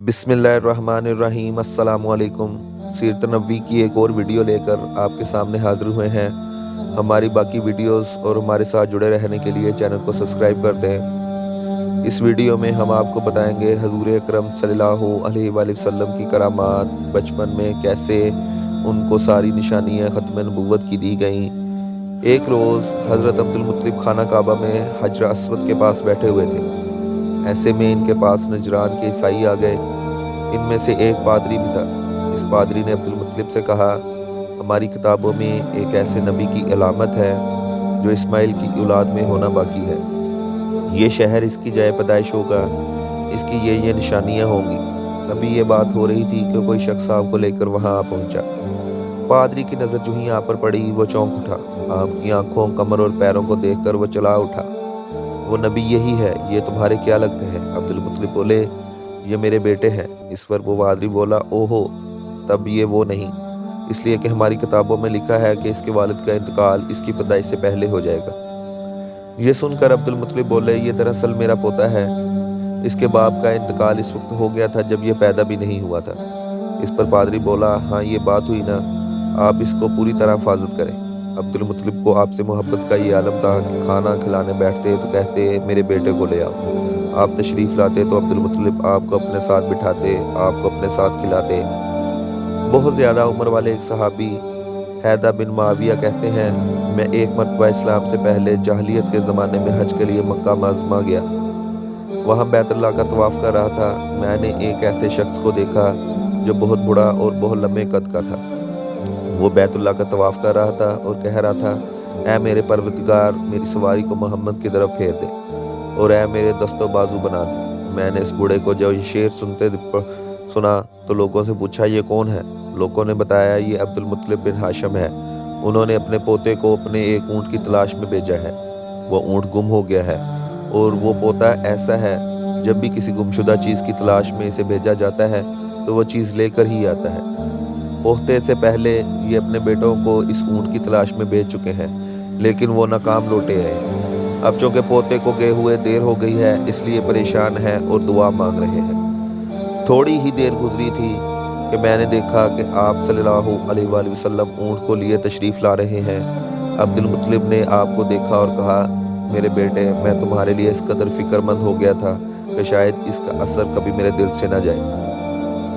बिस्मिल्लाहिर्रहमानिर्रहीम। अस्सलामुअलैकुम। सीरत नबवी की एक और वीडियो लेकर आपके सामने हाज़िर हुए हैं। हमारी बाकी वीडियोस और हमारे साथ जुड़े रहने के लिए चैनल को सब्सक्राइब कर दें। इस वीडियो में हम आपको बताएंगे हज़ूर अकरम सल्लल्लाहु अलैहि वसल्लम की करामात, बचपन में कैसे उनको सारी निशानियाँ ख़त्म नबूवत की दी गईं। एक रोज़ हज़रत अब्दुल मुत्तलिब खाना काबा में हजर अस्वद के पास बैठे हुए थे। ऐसे में इनके पास नजरान के ईसाई आ गए। इनमें से एक पादरी भी था। इस पादरी ने अब्दुल मुत्तलिब से कहा, हमारी किताबों में एक ऐसे नबी की अलामत है जो इस्माइल की औलाद में होना बाकी है। ये शहर इसकी जाए पैदाइश होगा, इसकी ये निशानियाँ होंगी। तभी ये बात हो रही थी कि कोई शख्स आपको लेकर वहाँ आ पहुँचा। पादरी की नज़र जो ही आप पर पड़ी वो चौंक उठा। आपकी आंखों, कमर और पैरों को देखकर वो चला उठा। वो नबी यही है, ये तुम्हारे क्या लगते हैं? अब्दुल मुत्तलिब बोले, ये मेरे बेटे हैं। इस पर वो पादरी बोला, ओहो, तब ये वो नहीं, इसलिए कि हमारी किताबों में लिखा है कि इसके वालिद का इंतकाल इसकी पैदाइश से पहले हो जाएगा। ये सुनकर अब्दुल मुत्तलिब बोले, ये दरअसल मेरा पोता है। इसके बाप का इंतकाल इस वक्त हो गया था जब ये पैदा भी नहीं हुआ था। इस पर पादरी बोला, हाँ ये बात हुई ना, आप इसको पूरी तरह हिफाजत करें। अब्दुल मुत्तलिब को आपसे मोहब्बत का ये आलम था कि खाना खिलाने बैठते तो कहते, मेरे बेटे को ले आओ। आप तशरीफ़ लाते तो अब्दुल मुत्तलिब आपको अपने साथ बिठाते, आपको अपने साथ खिलाते। बहुत ज़्यादा उम्र वाले एक सहाबी हैदा बिन मुआविया कहते हैं, मैं एक मरतबा इस्लाम से पहले जाहलियत के ज़माने में हज के लिए मक्का मुअज़्ज़मा गया। वहाँ बैतुल्लाह का तवाफ़ कर रहा था। मैंने एक ऐसे शख्स को देखा जो बहुत बूढ़ा और बहुत लंबे कद का था। वो बैतुल्लाह का तवाफ़ कर रहा था और कह रहा था, ऐ मेरे परवरदिगार, मेरी सवारी को मोहम्मद की तरफ फेर दे और ऐ मेरे दस्तो बाजू बना दे। मैंने इस बूढ़े को जब ये शेर सुना तो लोगों से पूछा, ये कौन है? लोगों ने बताया, ये अब्दुल मुत्तलिब बिन हाशिम है। उन्होंने अपने पोते को अपने एक ऊँट की तलाश में भेजा है। वो ऊँट गुम हो गया है और वो पोता ऐसा है, जब भी किसी गुमशुदा चीज़ की तलाश में इसे भेजा जाता है तो वो चीज़ लेकर ही आता है। पोते से पहले ये अपने बेटों को इस ऊँट की तलाश में भेज चुके हैं, लेकिन वो नाकाम लौटे हैं। अब चूँकि पोते को गए हुए देर हो गई है, इसलिए परेशान हैं और दुआ मांग रहे हैं। थोड़ी ही देर गुजरी थी कि मैंने देखा कि आप सल्लल्लाहु अलैहि वसल्लम ऊँट को लिए तशरीफ़ ला रहे हैं। अब्दुल मुत्तलिब ने आपको देखा और कहा, मेरे बेटे, मैं तुम्हारे लिए इस कदर फ़िक्रमंद हो गया था कि शायद इसका असर कभी मेरे दिल से न जाए।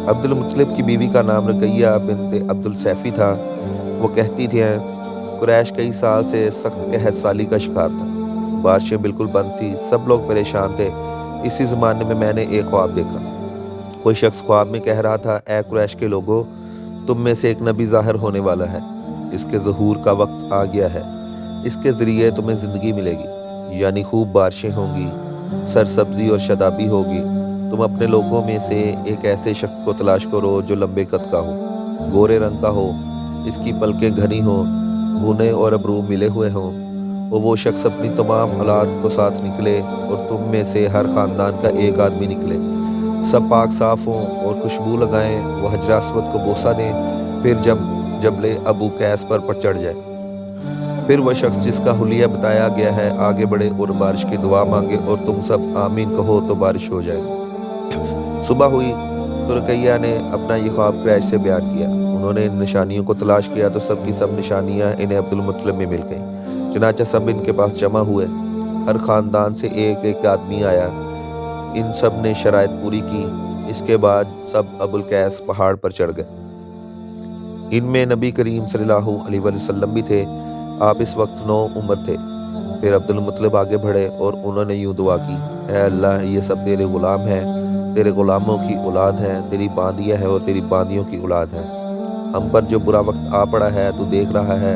अब्दुल मुत्तलिब की बीवी का नाम रकैया बिन्ते अब्दुल सैफ़ी था। वो कहती थी, कुरैश कई साल से सख्त कहत साली का शिकार था। बारिशें बिल्कुल बंद थी, सब लोग परेशान थे। इसी ज़माने में मैंने एक ख्वाब देखा। कोई शख्स ख्वाब में कह रहा था, ए कुरैश के लोगों, तुम में से एक नबी ज़ाहिर होने वाला है। इसके ज़हूर का वक्त आ गया है। इसके ज़रिए तुम्हें ज़िंदगी मिलेगी, यानी खूब बारिशें होंगी, सरसब्ज़ी और शदाबी होगी। तुम अपने लोगों में से एक ऐसे शख्स को तलाश करो जो लंबे कद का हो, गोरे रंग का हो, इसकी पलकें घनी हों, भुने और अबरू मिले हुए हों, और वो शख्स अपनी तमाम औलाद को साथ निकले और तुम में से हर ख़ानदान का एक आदमी निकले। सब पाक साफ़ हों और खुशबू लगाएं। वो हजर अस्वद को बोसा दें, फिर जबले अबू कैस पर चढ़ जाए। फिर वह शख्स जिसका हुलिया बताया गया है आगे बढ़े और बारिश की दुआ मांगे और तुम सब आमीन कहो तो बारिश हो जाए। सुबह हुई तो रकैया ने अपना ये ख्वाब कुरैश से बयान किया। उन्होंने इन निशानियों को तलाश किया तो सब की सब निशानियाँ इन्हें अब्दुल मुत्तलिब में मिल गईं। चुनांचे सब इनके पास जमा हुए। हर ख़ानदान से एक एक आदमी आया। इन सब ने शराइत पूरी की। इसके बाद सब अबुल कैस पहाड़ पर चढ़ गए। इनमें नबी करीम सल्लल्लाहु अलैहि वसल्लम भी थे। आप इस वक्त 9 उम्र थे। फिर अब्दुल मुत्तलिब आगे बढ़े और उन्होंने यूँ दुआ की, ऐ अल्लाह, ये सब तेरे ग़ुलाम हैं, तेरे ग़ुलामों की औलाद हैं, तेरी बांदियाँ हैं और तेरी बांदियों की औलाद हैं। हम पर जो बुरा वक्त आ पड़ा है तू देख रहा है।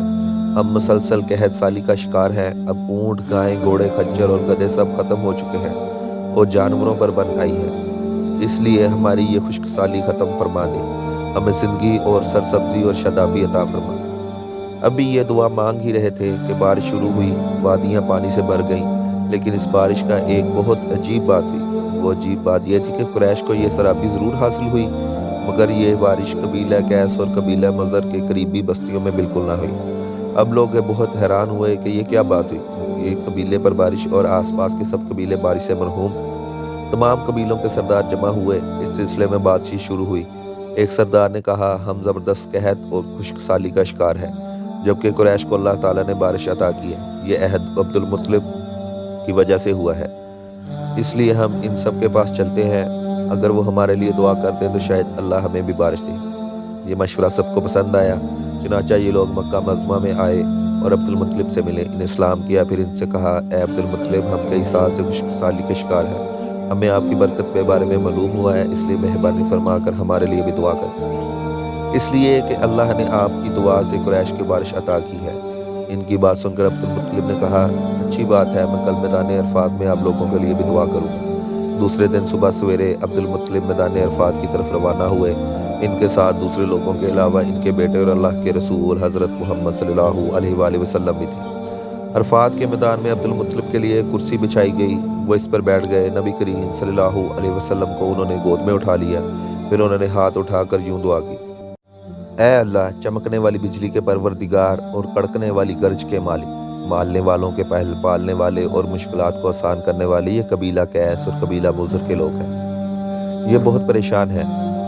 हम मुसलसल कहत साली का शिकार हैं। अब ऊँट, गाय, घोड़े, खच्चर और गधे सब ख़त्म हो चुके हैं और जानवरों पर बन आई है। इसलिए हमारी ये खुश्क साली ख़त्म फरमा दे, हमें ज़िंदगी और सरसब्ज़ी और शदाबी अता फरमा। अभी ये दुआ मांग ही रहे थे कि बारिश शुरू हुई। वादियाँ पानी से भर गईं, लेकिन इस बारिश का एक बहुत अजीब बात हुई। वो अजीब बात यह थी कि कुरैश को ये सराबी ज़रूर हासिल हुई, मगर ये बारिश कबीला कैस और कबीला मज़र के करीबी बस्तियों में बिल्कुल ना हुई। अब लोग बहुत हैरान हुए कि ये क्या बात हुई। ये कबीले पर बारिश और आसपास के सब कबीले बारिश से मरहूम। तमाम कबीलों के सरदार जमा हुए। इस सिलसिले में बातचीत शुरू हुई। एक सरदार ने कहा, हम ज़बरदस्त कहत और खुशकसाली का शिकार है, जबकि कुरैश को अल्लाह ताला ने बारिश अता की है। ये अहद अब्दुल मुत्तलिब की वजह से हुआ है, इसलिए हम इन सब के पास चलते हैं। अगर वो हमारे लिए दुआ करते हैं तो शायद अल्लाह हमें भी बारिश दे। ये मशवरा सबको पसंद आया। चुनांचे ये लोग मक्का मज़मा में आए और अब्दुल मुत्तलिब से मिले, इन्हें सलाम किया। फिर इनसे कहा, ए अब्दुल मुत्तलिब, हम कई साल से खुशहाली के शिकार हैं। हमें आपकी बरकत के बारे में मालूम हुआ है, इसलिए मेहरबानी फरमा कर हमारे लिए भी दुआ करें। इसलिए कि अल्लाह ने आपकी दुआ से कुरैश की बारिश अता की है। इनकी बात सुनकर अब्दुल मुत्तलिब ने कहा, अच्छी बात है, मैं कल मैदान अरफात में आप लोगों के लिए भी दुआ करूँगा। दूसरे दिन सुबह सवेरे अब्दुल मुत्तलिब मैदान अरफात की तरफ रवाना हुए। इनके साथ दूसरे लोगों के अलावा इनके बेटे और अल्लाह के रसूल हज़रत मोहम्मद सल्लल्लाहु अलैहि वसल्लम भी थे। अरफात के मैदान में अब्दुल मुत्तलिब के लिए कुर्सी बिछाई गई। वो इस पर बैठ गए। नबी करीम सल्लल्लाहु अलैहि वसल्लम को उन्होंने गोद में उठा लिया। फिर उन्होंने हाथ उठाकर यूं दुआ की, ऐ अल्लाह, चमकने वाली बिजली के परवरदिगार और कड़कने वाली गर्ज के मालिक, मालने वालों के पहल पालने वाले और मुश्किलात को आसान करने वाले ये कबीला कैस और कबीला मुज़र के लोग हैं। ये बहुत परेशान हैं,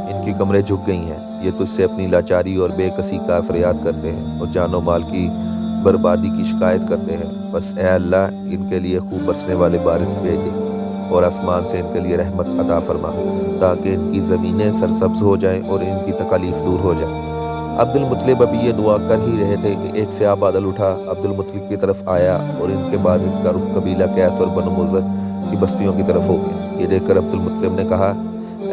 इनकी कमरें झुक गई हैं। ये तुझसे अपनी लाचारी और बेकसी का फरियाद करते हैं और जानो माल की बर्बादी की शिकायत करते हैं। बस ए अल्लाह, इनके लिए खूब बरसने वाले बारिश भेज दे और आसमान से इनके लिए रहमत अता फरमा, ताकि इनकी ज़मीनें सरसब्ज हो जाएं और इनकी तकलीफ दूर हो जाए। अब्दुल मुत्तलिब अभी ये दुआ कर ही रहे थे कि एक स्याह बादल उठा, अब्दुल मुत्तलिब की तरफ आया और इनके बाद इसका रुख कबीला कैस और बनु मुज़र की बस्तियों की तरफ हो गया। ये देखकर अब्दुल मुत्तलिब ने कहा,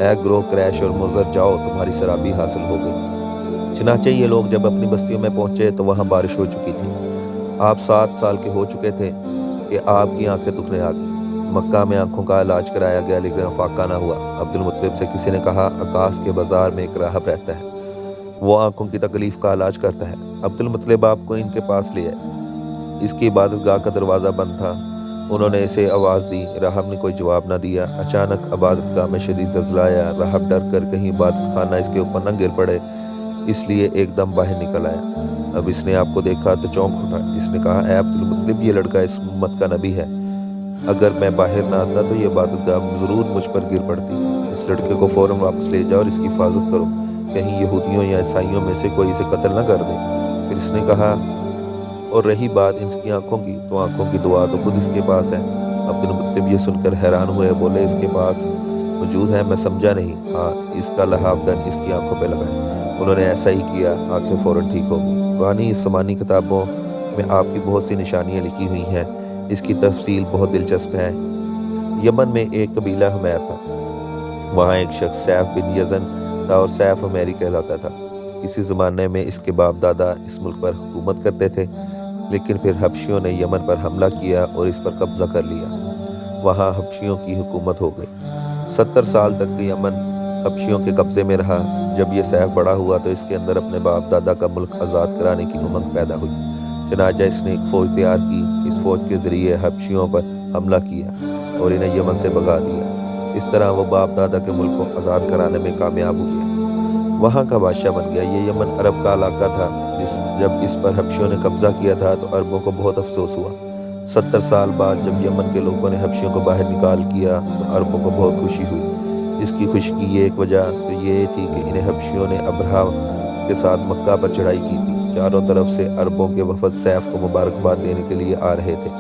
ऐ ग्रोह क्रैश और मुज़र, जाओ, तुम्हारी शराबी हासिल हो गई। चुनांचे ये लोग जब अपनी बस्तियों में पहुंचे तो वहाँ बारिश हो चुकी थी। आप 7 साल के हो चुके थे कि आपकी आंखें दुखने आ गई। मक्का में आंखों का इलाज कराया गया, लेकिन फाका ना हुआ। अब्दुल मुत्तलिब से किसी ने कहा, आकाश के बाजार में एक राहब रहता है, वो आंखों की तकलीफ का इलाज करता है। अब्दुल मुत्तलिब आपको इनके पास ले आए। इसकी इबादतगाह का दरवाज़ा बंद था। उन्होंने इसे आवाज़ दी, राहब ने कोई जवाब ना दिया। अचानक इबादतगाह में शदीद ज़लज़ला आया। राहब डर कर कहीं इबादत खाना इसके ऊपर न गिर पड़े, इसलिए एकदम बाहर निकल आया। अब इसने आपको देखा तो चौंक उठा। इसने कहा, ऐ अब्दुल मुत्तलिब, ये लड़का इस उम्मत का नबी है। अगर मैं बाहर ना आता तो ये इबादतगाह ज़रूर मुझ पर गिर पड़ती। इस लड़के को फ़ौरन वापस ले जाओ और इसकी हिफाजत करो, कहीं यहूदियों या ईसाइयों में से कोई इसे कत्ल न कर दे। फिर इसने कहा, और रही बात इसकी आंखों की, तो आंखों की दुआ तो खुद इसके पास है। अब्दुल मुत्तलिब ये सुनकर हैरान हुए, बोले, इसके पास मौजूद है? मैं समझा नहीं। हाँ, इसका लहावदन इसकी आंखों पे लगा है। उन्होंने ऐसा ही किया, आंखें फ़ौरन ठीक हो गई। पुरानी इस्लामी किताबों में आपकी बहुत सी निशानियाँ लिखी हुई हैं। इसकी तफसील बहुत दिलचस्प है। यमन में एक कबीला हुमैर था। वहाँ एक शख्स सैफ बिन यज़न था और सैफ हुमैरी कहलाता था। किसी ज़माने में इसके बाप दादा इस मुल्क पर हुकूमत करते थे, लेकिन फिर हबशियों ने यमन पर हमला किया और इस पर कब्ज़ा कर लिया। वहाँ हबशियों की हुकूमत हो गई। 70 साल तक यमन हबशियों के कब्ज़े में रहा। जब ये सैफ बड़ा हुआ तो इसके अंदर अपने बाप दादा का मुल्क आज़ाद कराने की उमंग पैदा हुई। चनाचा इसने एक फ़ौज तैयार की। इस फ़ौज के ज़रिए हबशियों पर हमला किया और इन्हें यमन से भगा दिया। इस तरह वो बाप दादा के मुल्क को आज़ाद कराने में कामयाब हो गया, वहाँ का बादशाह बन गया। ये यमन अरब का इलाका था। जब इस पर हबशियों ने कब्ज़ा किया था तो अरबों को बहुत अफसोस हुआ। 70 साल बाद जब यमन के लोगों ने हबशियों को बाहर निकाल किया तो अरबों को बहुत खुशी हुई। इसकी खुशी की एक वजह तो ये थी कि इन्हें हबशियों ने अब्रहा के साथ मक्का पर चढ़ाई की थी। चारों तरफ से अरबों के वफद सैफ को मुबारकबाद देने के लिए आ रहे थे।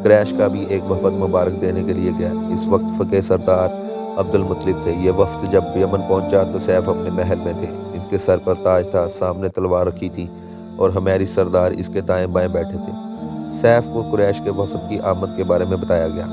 क्रैश का भी एक वफद मुबारक देने के लिए गया। इस वक्त के सरदार अब्दुल मुत्तलिब थे। ये वफ्द जब यमन पहुंचा तो सैफ अपने महल में थे। इसके सर पर ताज था, सामने तलवार रखी थी और हमारी सरदार इसके दाएं बाएं बैठे थे। सैफ को कुरैश के वफद की आमद के बारे में बताया गया।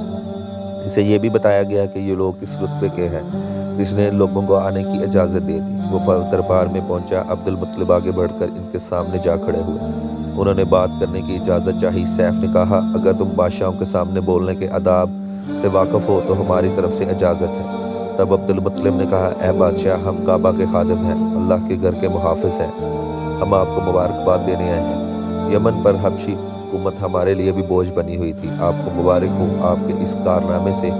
इसे ये भी बताया गया कि ये लोग किस रुतबे के हैं। इसने लोगों को आने की इजाज़त दे दी। वो दरबार में पहुंचा। अब्दुल मुत्तलिब आगे बढ़कर इनके सामने जा खड़े हुए। उन्होंने बात करने की इजाज़त चाही। सैफ ने कहा, अगर तुम बादशाहों के सामने बोलने के आदाब से वाक़फ़ हो तो हमारी तरफ से इजाज़त है। तब अब्दुल मुत्तलिब ने कहा, ए बादशाह, हम काबा के खादिम हैं, अल्लाह के घर के मुहाफ़िज़ हैं। हम आपको मुबारकबाद देने आए हैं। यमन पर हबशी हुकूमत हमारे लिए भी बोझ बनी हुई थी। आपको मुबारक हो। आपके इस कारनामे से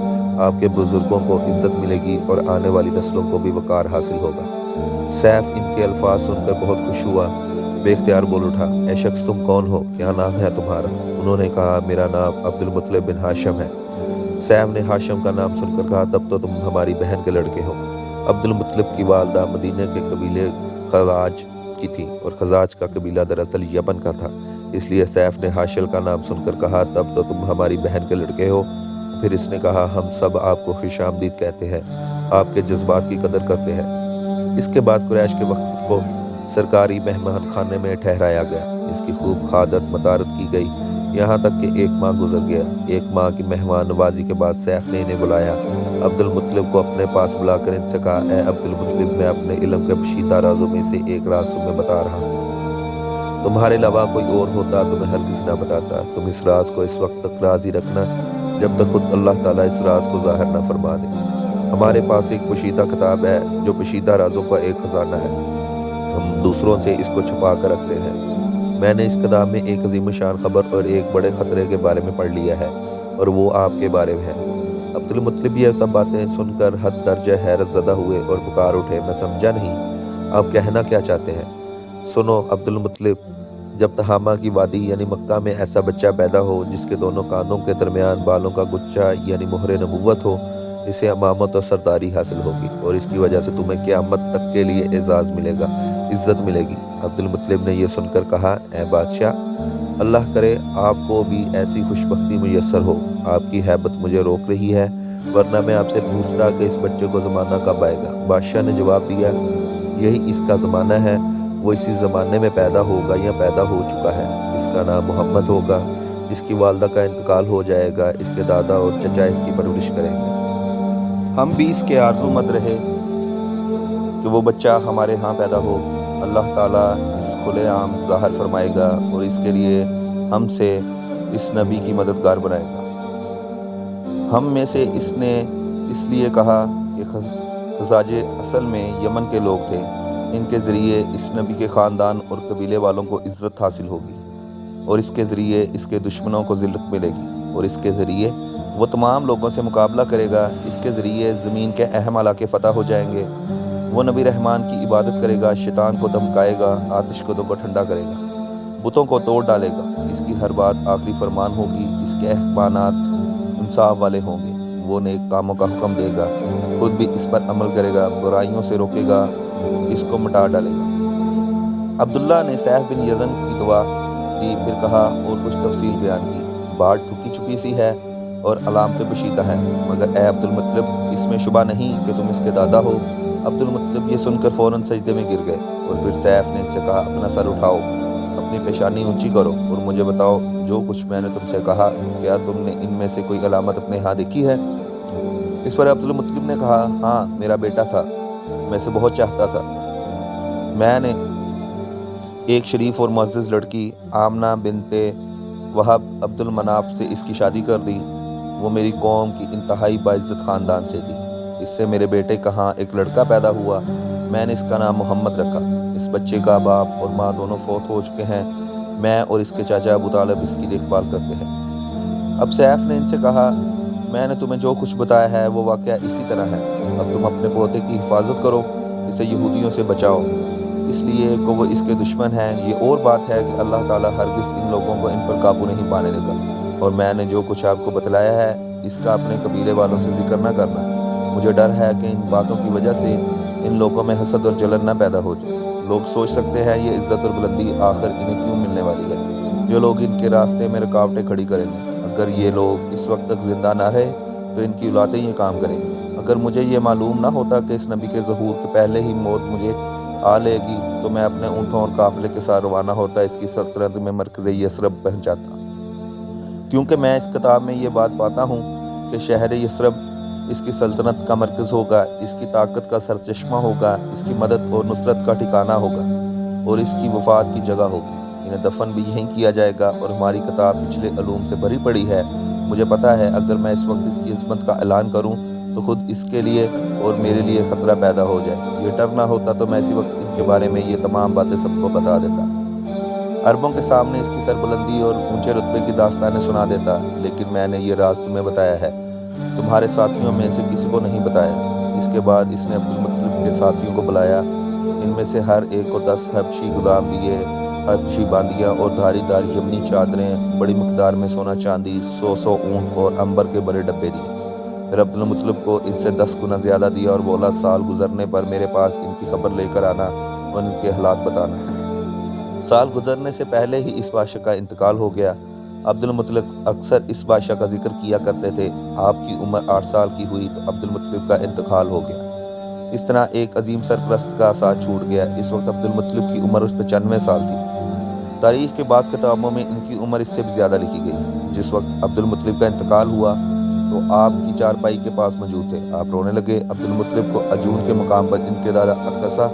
आपके बुज़ुर्गों को इज़्ज़त मिलेगी और आने वाली नस्लों को भी वक़ार हासिल होगा। सैफ इनके अल्फाज सुनकर बहुत खुश हुआ। बेख्तियार बोल उठा, ए शख्स, तुम कौन हो? क्या नाम है तुम्हारा? उन्होंने कहा, मेरा नाम अब्दुल मुत्तलिब बिन हाशिम है। सैफ ने हाशिम का नाम सुनकर कहा, तब तो तुम हमारी बहन के लड़के हो। अब्दुल मुत्तलिब की वालदा मदीने के कबीले खजाज की थी और खजाज का कबीला दरअसल यमन का था। इसलिए सैफ ने हाशिल का नाम सुनकर कहा, तब तो तुम हमारी बहन के लड़के हो। फिर इसने कहा, हम सब आपको खुशामदीद कहते हैं, आपके जज्बात की कदर करते हैं। इसके बाद कुरैश के वक्त को सरकारी मेहमान खाने में ठहराया गया। इसकी खूब खादर मतारत की गई, यहाँ तक कि एक माह गुजर गया। एक माह की मेहमान नवाजी के बाद सैफ ने इन्हें बुलाया। अब्दुल मुत्तलिब को अपने पास बुलाकर इनसे कहा, ए अब्दुल मुत्तलिब, मैं अपने इल्म के पोशीदा राज़ों में से एक राज तुम्हें बता रहा हूँ। तुम्हारे अलावा कोई और होता तो मैं हरगिज़ ना बताता। तुम इस राज को इस वक्त तक राज ही रखना जब तक खुद अल्लाह ताला इस राज को ज़ाहिर ना फरमा दे। हमारे पास एक पोशीदा किताब है जो पोशीदा राजों का एक खजाना है। हम दूसरों से इसको छुपा कर रखते हैं। मैंने इस किताब में एक अजीम शान खबर और एक बड़े ख़तरे के बारे में पढ़ लिया है और वो आपके बारे में है। अब्दुल मुत्तलिब ये सब बातें सुनकर हद दर्जे हैरत ज़दा हुए और पुकार उठे, मैं समझा नहीं, आप कहना क्या चाहते हैं? सुनो अब्दुल मुत्तलिब, जब तहामा की वादी यानी मक्का में ऐसा बच्चा पैदा हो जिसके दोनों कानों के दरमियान बालों का गुच्छा यानी मोहरे नबुव्वत हो, इसे अमामत और सरदारी हासिल होगी और इसकी वजह से तुम्हें क़यामत तक के लिए एजाज़ मिलेगा, इज़्ज़त मिलेगी। अब्दुल मुत्तलिब ने यह सुनकर कहा, ए बादशाह, अल्लाह करे आपको भी ऐसी खुशबख्ती मुयस्सर हो। आपकी हैबत मुझे रोक रही है, वरना मैं आपसे पूछता कि इस बच्चे को ज़माना कब आएगा। बादशाह ने जवाब दिया, यही इसका ज़माना है, वो इसी ज़माने में पैदा होगा या पैदा हो चुका है। इसका नाम मोहम्मद होगा। इसकी वालदा का इंतकाल हो जाएगा, इसके दादा और चचा इसकी परवरिश करेंगे। हम भी इसके आरज़ू मत रहे कि वो बच्चा हमारे यहाँ पैदा हो। अल्लाह ताला इस खुले आम ज़ाहिर फरमाएगा और इसके लिए हमसे इस नबी की मददगार बनाएगा। हम में से इसने इसलिए कहा कि खज़ाजे असल में यमन के लोग थे। इनके ज़रिए इस नबी के ख़ानदान और कबीले वालों को इज़्ज़त हासिल होगी और इसके ज़रिए इसके दुश्मनों को ज़िल्लत मिलेगी और इसके ज़रिए वो तमाम लोगों से मुकाबला करेगा। इसके ज़रिए ज़मीन के अहम इलाके फ़तह हो जाएंगे। वो नबी रहमान की इबादत करेगा, शैतान को धमकाएगा, आतिश को ठंडा करेगा, बुतों को तोड़ डालेगा। इसकी हर बात आखिरी फरमान होगी। इसके अहकामात इंसाफ वाले होंगे। वो नेक कामों का हुक्म देगा, खुद भी इस पर अमल करेगा, बुराइयों से रोकेगा, इसको मिटा डालेगा। अब्दुल्ला ने सैफ बिन यज़न की दुआ दी, फिर कहा और कुछ तफसील बयान की। बात ठुकी छुपी सी है और अलामतें पोशीदा हैं, मगर ए अब्दुल मुत्तलिब, इसमें शुबा नहीं कि तुम इसके दादा हो। अब्दुल मुत्तलिब ये सुनकर फ़ौरन सजदे में गिर गए और फिर सैफ ने इनसे कहा, अपना सर उठाओ, अपनी पेशानी ऊंची करो और मुझे बताओ जो कुछ मैंने तुमसे कहा, क्या तुमने इनमें से कोई अलामत अपने यहाँ देखी है? इस पर अब्दुल मुत्तलिब ने कहा, हाँ, मेरा बेटा था, मैं इसे बहुत चाहता था। मैंने एक शरीफ और मुअज़्ज़ज़ लड़की आमना बिनते वहब अब्दुल मनाफ से इसकी शादी कर दी। वो मेरी कौम की इंतहाई बाइज़्ज़त ख़ानदान से थी। इससे मेरे बेटे का यहाँ एक लड़का पैदा हुआ। मैंने इसका नाम मोहम्मद रखा। इस बच्चे का बाप और माँ दोनों फौत हो चुके हैं। मैं और इसके चाचा अबू तालिब इसकी देखभाल करते हैं। अब सैफ ने इनसे कहा, मैंने तुम्हें जो कुछ बताया है वो वाक़या इसी तरह है। अब तुम अपने पोते की हिफाजत करो, इसे यहूदियों से बचाओ, इसलिए कि वो इसके दुश्मन हैं। ये और बात है कि अल्लाह ताला हरगिज़ इन लोगों को इन पर काबू नहीं पाने देगा। और मैंने जो कुछ आपको बतलाया है, इसका अपने कबीले वालों से जिक्र न करना। मुझे डर है कि इन बातों की वजह से इन लोगों में हसद और जलन न पैदा हो जाए। लोग सोच सकते हैं ये इज़्ज़त और बुलंदी आखिर इन्हें क्यों मिलने वाली है, जो लोग इनके रास्ते में रुकावटें खड़ी करेंगे। अगर ये लोग इस वक्त तक ज़िंदा ना रहे तो इनकी औलादें ये काम करेंगी। अगर मुझे ये मालूम ना होता कि इस नबी के ज़हूर के पहले ही मौत मुझे आ लेगी तो मैं अपने ऊँटों और काफ़िले के साथ रवाना होता, इसकी सल्तनत में मरकज़ यसरब पहुँचाता। क्योंकि मैं इस किताब में ये बात पाता हूँ कि शहर यसरब इसकी सल्तनत का मरकज़ होगा, इसकी ताकत का सरचश्मा होगा, इसकी मदद और नुसरत का ठिकाना होगा और इसकी वफ़ात की जगह होगी। इन्हें दफन भी यहीं किया जाएगा और हमारी किताब पिछले अलूम से भरी पड़ी है। मुझे पता है अगर मैं इस वक्त इसकी इस्मत का ऐलान करूँ तो खुद इसके लिए और मेरे लिए ख़तरा पैदा हो जाए। ये डर ना होता तो मैं इसी वक्त इनके बारे में ये तमाम बातें सबको बता देता, अरबों के सामने इसकी सरबुलंदी और ऊंचे रुतबे की दास्तानें सुना देता। लेकिन मैंने ये राज तुम्हें बताया है, तुम्हारे साथियों में से किसी को नहीं बताया। इसके बाद इसने अब्दुल मुत्तलिब के साथियों को बुलाया। इनमें से हर एक को 10 हबशी गुलाम दिए, हबशी बांदियाँ और धारीदार यमनी चादरें, बड़ी मकदार में सोना चांदी, 100 ऊँट और अंबर के बड़े डब्बे दिए। پھر عبدالمطلب کو اس سے 10 گنا زیادہ دیا اور بولا سال گزرنے پر میرے پاس ان کی خبر لے کر آنا اور ان کے حالات بتانا۔ سال گزرنے سے پہلے ہی اس بادشاہ کا انتقال ہو گیا۔ عبدالمطلب اکثر اس بادشاہ کا ذکر کیا کرتے تھے۔ آپ کی عمر 8 سال کی ہوئی تو عبدالمطلب کا انتقال ہو گیا۔ اس طرح ایک عظیم سرپرست کا ساتھ چھوٹ گیا۔ اس وقت عبدالمطلب کی عمر 95 سال تھی۔ تاریخ کے بعض کتابوں میں ان کی عمر اس سے بھی زیادہ لکھی گئی۔ جس وقت عبدالمطلب کا انتقال ہوا تو آپ کی چارپائی کے پاس موجود تھے۔ آپ رونے لگے۔ عبدالمطلب کو عجون کے مقام پر ان کے دادا اقصیٰ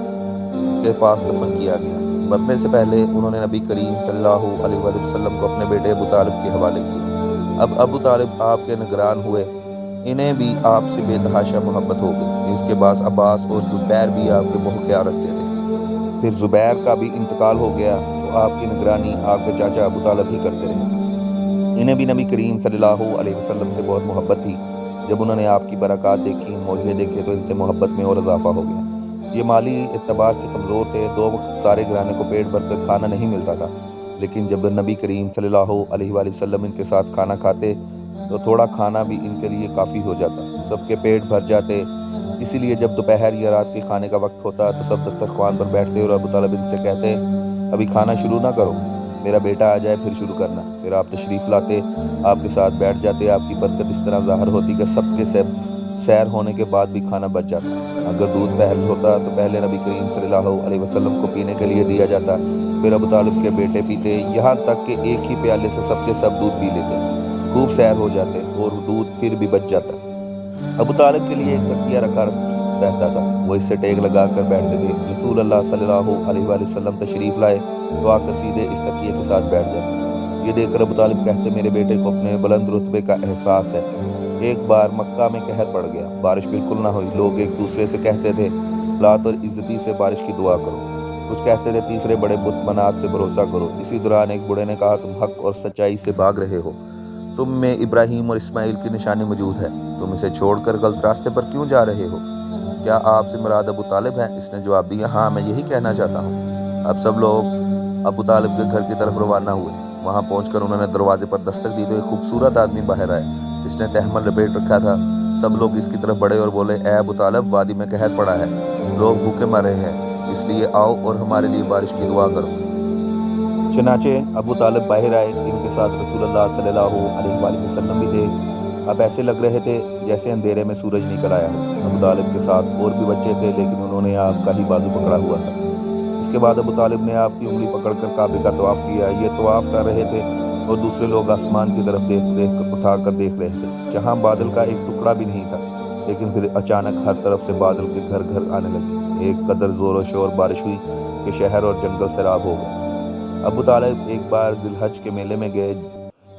کے پاس دفن کیا گیا۔ مرنے سے پہلے انہوں نے نبی کریم صلی اللہ علیہ وآلہ وسلم کو اپنے بیٹے ابو طالب کے حوالے کیا۔ اب ابو طالب آپ کے نگران ہوئے۔ انہیں بھی آپ سے بے تحاشا محبت ہو گئی۔ اس کے بعد عباس اور زبیر بھی آپ کے بہت خیال رکھتے تھے۔ پھر زبیر کا بھی انتقال ہو گیا تو آپ کی نگرانی آپ کے چاچا ابو طالب ہی کرتے رہے۔ انہیں بھی نبی کریم صلی اللہ علیہ وسلم سے بہت محبت تھی۔ جب انہوں نے آپ کی برکات دیکھی، معجزے دیکھے تو ان سے محبت میں اور اضافہ ہو گیا۔ یہ مالی اعتبار سے کمزور تھے۔ 2 وقت سارے گھرانے کو پیٹ بھر کر کھانا نہیں ملتا تھا، لیکن جب نبی کریم صلی اللہ علیہ وآلہ وسلم ان کے ساتھ کھانا کھاتے تو تھوڑا کھانا بھی ان کے لیے کافی ہو جاتا، سب کے پیٹ بھر جاتے۔ اسی لیے جب دوپہر یا رات کے کھانے کا وقت ہوتا تو سب دسترخوان پر بیٹھتے اور ابو طالب ان سے کہتے ابھی کھانا شروع نہ کرو، میرا بیٹا آ جائے پھر شروع کرنا۔ پھر آپ تشریف لاتے، آپ کے ساتھ بیٹھ جاتے۔ آپ کی برکت اس طرح ظاہر ہوتی کہ سب کے سیر ہونے کے بعد بھی کھانا بچ جاتا۔ اگر دودھ پہل ہوتا تو پہلے نبی کریم صلی اللہ علیہ وسلم کو پینے کے لیے دیا جاتا، پھر ابو طالب کے بیٹے پیتے، یہاں تک کہ ایک ہی پیالے سے سب کے سب دودھ پی لیتے، خوب سیر ہو جاتے اور دودھ پھر بھی بچ جاتا۔ ابو طالب کے لیے ایک تکیہ رکھا رہتا تھا، وہ اس سے ٹیک لگا کر بیٹھتے تھے۔ رسول اللہ صلی اللہ علیہ وآلہ وسلم تشریف لائے تو آ کر سیدھے اس تکیے کے ساتھ بیٹھ جاتے۔ یہ دیکھ کر ابو طالب کہتے میرے بیٹے کو اپنے بلند رتبے کا احساس ہے۔ ایک بار مکہ میں قحط پڑ گیا، بارش بالکل نہ ہوئی۔ لوگ ایک دوسرے سے کہتے تھے لات اور عزتی سے بارش کی دعا کرو، کچھ کہتے تھے تیسرے بڑے بت منات سے بھروسہ کرو۔ اسی دوران ایک بوڑھے نے کہا تم حق اور سچائی سے بھاگ رہے ہو، تم میں ابراہیم اور اسماعیل کی نشانی موجود ہے، تم اسے چھوڑ کر غلط راستے پر کیوں جا رہے ہو؟ کیا آپ سے مراد ابو طالب ہے؟ اس نے جواب دیا ہاں، میں یہی کہنا چاہتا ہوں۔ اب سب لوگ ابو طالب کے گھر کی طرف روانہ ہوئے۔ وہاں پہنچ کر انہوں نے دروازے پر دستک دی تو ایک خوبصورت آدمی باہر آئے جس نے تحمل لپیٹ رکھا تھا۔ سب لوگ اس کی طرف بڑھے اور بولے اے ابو طالب، وادی میں قحط پڑا ہے، لوگ بھوکے مر رہے ہیں، اس لیے آؤ اور ہمارے لیے بارش کی دعا کرو۔ چنانچہ ابو طالب باہر آئے، ان کے ساتھ رسول اللہ صلی اللہ علیہ وآلہ وسلم بھی تھے۔ اب ایسے لگ رہے تھے جیسے اندھیرے میں سورج نکل آیا ہو۔ ابو طالب کے ساتھ اور بھی بچے تھے، لیکن انہوں نے آپ کا ہی بازو پکڑا ہوا تھا۔ اس کے بعد ابو طالب نے آپ کی انگلی پکڑ کر کعبے کا طواف کیا۔ یہ طواف کر رہے تھے اور دوسرے لوگ آسمان کی طرف دیکھ کر اٹھا کر دیکھ رہے تھے، جہاں بادل کا ایک ٹکڑا بھی نہیں تھا۔ لیکن پھر اچانک ہر طرف سے بادل کے گھر آنے لگے۔ ایک قدر زور و شور بارش ہوئی کہ شہر اور جنگل سیراب ہو گئے۔ ابو طالب ایک بار ذی الحج کے میلے میں گئے۔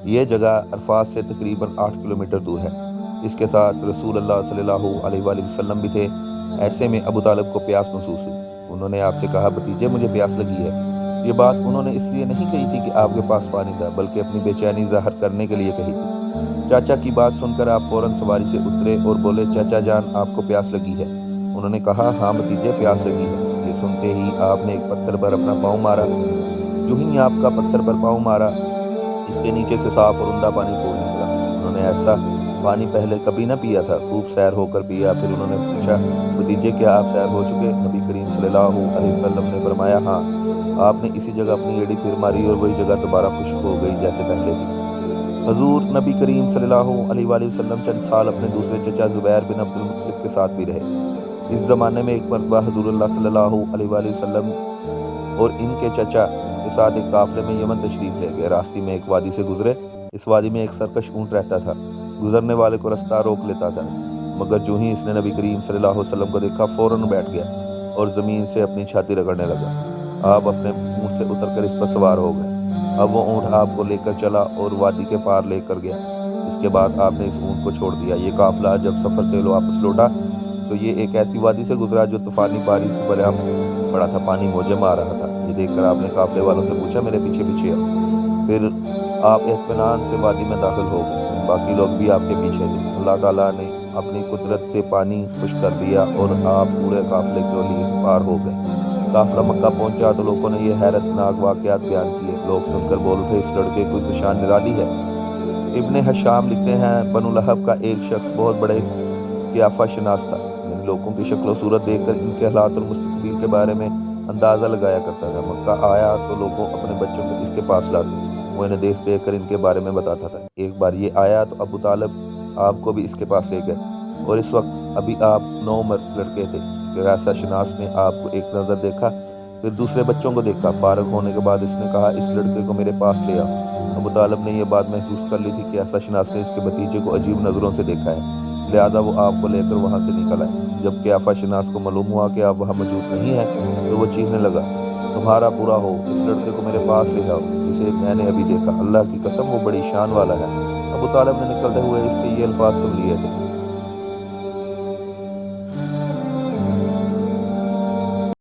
یہ جگہ عرفات سے تقریباً 8 کلومیٹر دور ہے۔ اس کے ساتھ رسول اللہ صلی اللہ علیہ وآلہ وسلم بھی تھے۔ ایسے میں ابو طالب کو پیاس محسوس ہوئی۔ انہوں نے آپ سے کہا بھتیجے مجھے پیاس لگی ہے۔ یہ بات انہوں نے اس لیے نہیں کہی تھی کہ آپ کے پاس پانی تھا، بلکہ اپنی بے چینی ظاہر کرنے کے لیے کہی تھی۔ چاچا کی بات سن کر آپ فوراً سواری سے اترے اور بولے چاچا جان آپ کو پیاس لگی ہے؟ انہوں نے کہا ہاں بھتیجے پیاس لگی ہے۔ یہ سنتے ہی آپ نے ایک پتھر پر اپنا پاؤں مارا۔ جو ہی آپ کا پتھر پر پاؤں مارا، اس کے نیچے سے صاف اور عمدہ پانی پھول نکلا۔ انہوں نے ایسا پانی پہلے کبھی نہ پیا تھا، خوب سیر ہو کر پیا۔ پھر انہوں نے پوچھا بھتیجے کیا آپ سیر ہو چکے؟ نبی کریم صلی اللہ علیہ وسلم نے فرمایا ہاں۔ آپ نے اسی جگہ اپنی ایڑی پھر ماری اور وہی جگہ دوبارہ خشک ہو گئی جیسے پہلے تھی۔ حضور نبی کریم صلی اللہ علیہ وآلہ وسلم چند سال اپنے دوسرے چچا زبیر بن عبدالمطلب کے ساتھ بھی رہے۔ اس زمانے میں ایک مرتبہ حضور اللہ صلی اللہ علیہ وآلہ وسلم اور ان کے چچا کے ساتھ ایک قافلے میں یمن تشریف لے گئے۔ راستے میں ایک وادی سے گزرے۔ اس وادی میں ایک سرکش اونٹ رہتا تھا، گزرنے والے کو رستہ روک لیتا تھا، مگر جو ہی اس نے نبی کریم صلی اللہ علیہ وسلم کو دیکھا فوراً بیٹھ گیا اور زمین سے اپنی چھاتی رگڑنے لگا۔ آپ اپنے اونٹ سے اتر کر اس پر سوار ہو گئے۔ اب وہ اونٹ آپ کو لے کر چلا اور وادی کے پار لے کر گیا۔ اس کے بعد آپ نے اس اونٹ کو چھوڑ دیا۔ یہ قافلہ جب سفر سے واپس لوٹا تو یہ ایک ایسی وادی سے گزرا جو طوفانی بارش سے بھرا پڑا تھا، پانی موجیں مار رہا تھا۔ یہ دیکھ کر آپ نے قافلے والوں سے پوچھا میرے پیچھے پیچھے آؤ۔ پھر آپ اطمینان سے وادی میں داخل ہو گئے۔ باقی لوگ بھی آپ کے پیچھے تھے۔ اللہ تعالیٰ نے اپنی قدرت سے پانی خشک کر دیا اور آپ پورے قافلے کے لیے پار ہو گئے۔ قافلہ مکہ پہنچا تو لوگوں نے یہ حیرت ناک واقعات بیان کیے۔ لوگ سن کر بول اٹھے اس لڑکے کوئی تو شان نرالی ہے۔ ابن ہشام لکھتے ہیں بنو لہب کا ایک شخص بہت بڑے قیافہ شناس تھا، یعنی لوگوں کی شکل و صورت دیکھ کر ان کے حالات اور مستقبل کے بارے میں اندازہ لگایا کرتا تھا۔ مکہ آیا تو لوگوں اپنے بچوں کو اس کے پاس لاتے، وہ انہیں دیکھ دیکھ کر ان کے بارے میں بتاتا تھا۔ ایک بار یہ آیا تو ابو طالب آپ کو بھی اس کے پاس لے گئے، اور اس وقت ابھی آپ 9 لڑکے تھے۔ قیافہ شناس نے آپ کو ایک نظر دیکھا، پھر دوسرے بچوں کو دیکھا۔ فارغ ہونے کے بعد اس نے کہا اس لڑکے کو میرے پاس لے آؤ۔ ابو طالب نے یہ بات محسوس کر لی تھی کہ قیافہ شناس نے اس کے بھتیجے کو عجیب نظروں سے دیکھا ہے، لہذا وہ آپ کو لے کر وہاں سے نکل آئے۔ جب قیافہ شناس کو معلوم ہوا کہ آپ وہاں موجود نہیں ہیں تو وہ چیخنے لگا، تمہارا برا ہو، اس لڑکے کو میرے پاس لے آؤ جسے میں نے ابھی دیکھا، اللہ کی قسم وہ بڑی شان والا ہے۔ ابو طالب نے نکلتے ہوئے اس کے یہ الفاظ سن لیے تھے۔